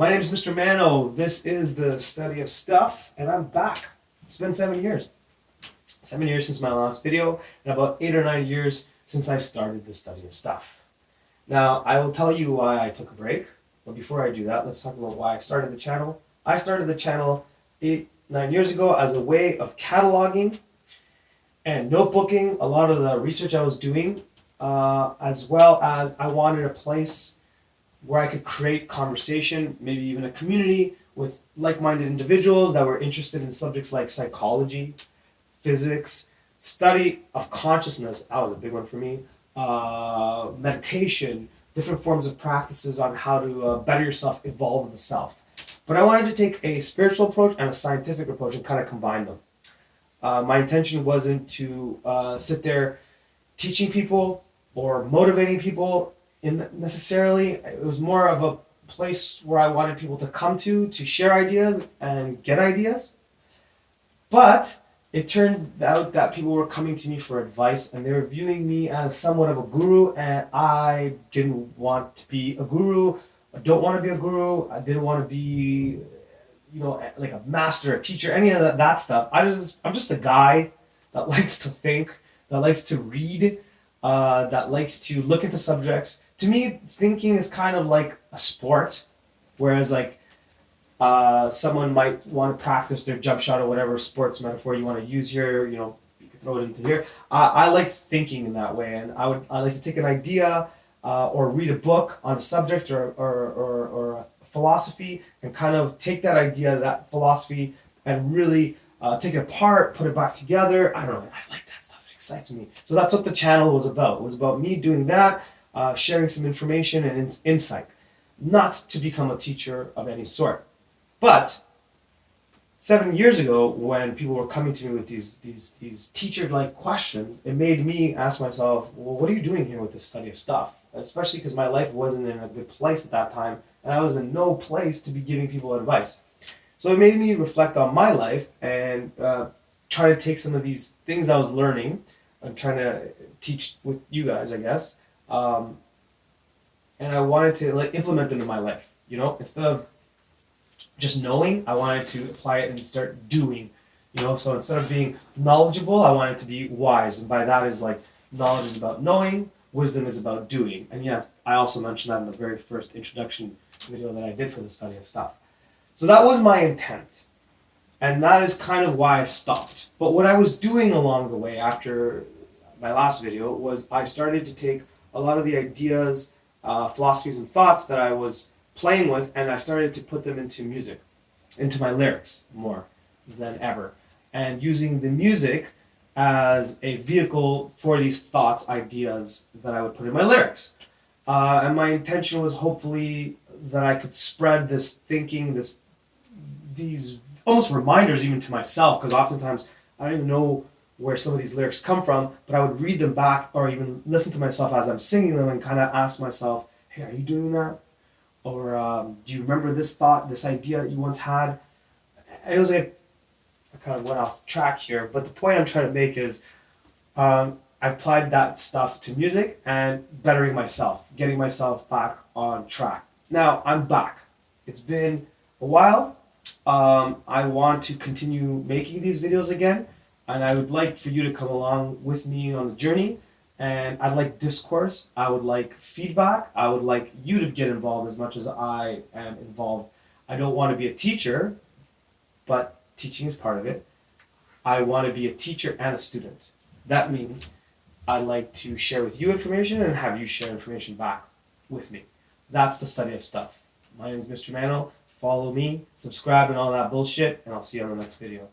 My name is Mr. Mano. This is the study of stuff, and I'm back. It's been 7 years. 7 years since my last video, and about 8 or 9 years since I started the study of stuff. Now, I will tell you why I took a break, but before I do that, let's talk about why I started the channel. I started the channel 8-9 years ago as a way of cataloging and notebooking a lot of the research I was doing, as well as I wanted a place where I could create conversation, maybe even a community with like-minded individuals that were interested in subjects like psychology, physics, study of consciousness, that was a big one for me, meditation, different forms of practices on how to better yourself, evolve the self. But I wanted to take a spiritual approach and a scientific approach and kind of combine them. My intention wasn't to sit there teaching people or motivating people necessarily. It was more of a place where I wanted people to come to share ideas and get ideas. But it turned out that people were coming to me for advice and they were viewing me as somewhat of a guru, and I didn't want to be a guru. I don't want to be a guru. I didn't want to be, like a master, a teacher, any of that stuff. I'm just a guy that likes to think, that likes to read, that likes to look into subjects. To me, thinking is kind of like a sport, whereas someone might want to practice their jump shot or whatever sports metaphor you want to use here. You could throw it into here. I like thinking in that way, and I like to take an idea or read a book on a subject or a philosophy and kind of take that idea, that philosophy, and really take it apart, put it back together. I don't know. I like that stuff. It excites me. So that's what the channel was about. It was about me doing that. Sharing some information and insight, not to become a teacher of any sort. But 7 years ago, when people were coming to me with these teacher-like questions, it made me ask myself, well, what are you doing here with this study of stuff? Especially because my life wasn't in a good place at that time, and I was in no place to be giving people advice. So it made me reflect on my life and try to take some of these things I was learning and trying to teach with you guys, I guess. And I wanted to implement them in my life, instead of just knowing, I wanted to apply it and start doing, so instead of being knowledgeable, I wanted to be wise. And by that is knowledge is about knowing, wisdom is about doing. And yes, I also mentioned that in the very first introduction video that I did for the study of stuff. So that was my intent. And that is kind of why I stopped. But what I was doing along the way after my last video was I started to take a lot of the ideas, philosophies, and thoughts that I was playing with, and I started to put them into music, into my lyrics more than ever, and using the music as a vehicle for these thoughts, ideas that I would put in my lyrics. And my intention was hopefully that I could spread this thinking, these almost reminders even to myself, because oftentimes I don't even know where some of these lyrics come from, but I would read them back or even listen to myself as I'm singing them and kind of ask myself, hey, are you doing that? Or do you remember this thought, this idea that you once had? And it was I kind of went off track here, but the point I'm trying to make is I applied that stuff to music and bettering myself, getting myself back on track. Now I'm back. It's been a while. I want to continue making these videos again. And I would like for you to come along with me on the journey. And I'd like discourse. I would like feedback. I would like you to get involved as much as I am involved. I don't want to be a teacher, but teaching is part of it. I want to be a teacher and a student. That means I'd like to share with you information and have you share information back with me. That's the study of stuff. My name is Mr. Mano. Follow me, subscribe, and all that bullshit, and I'll see you on the next video.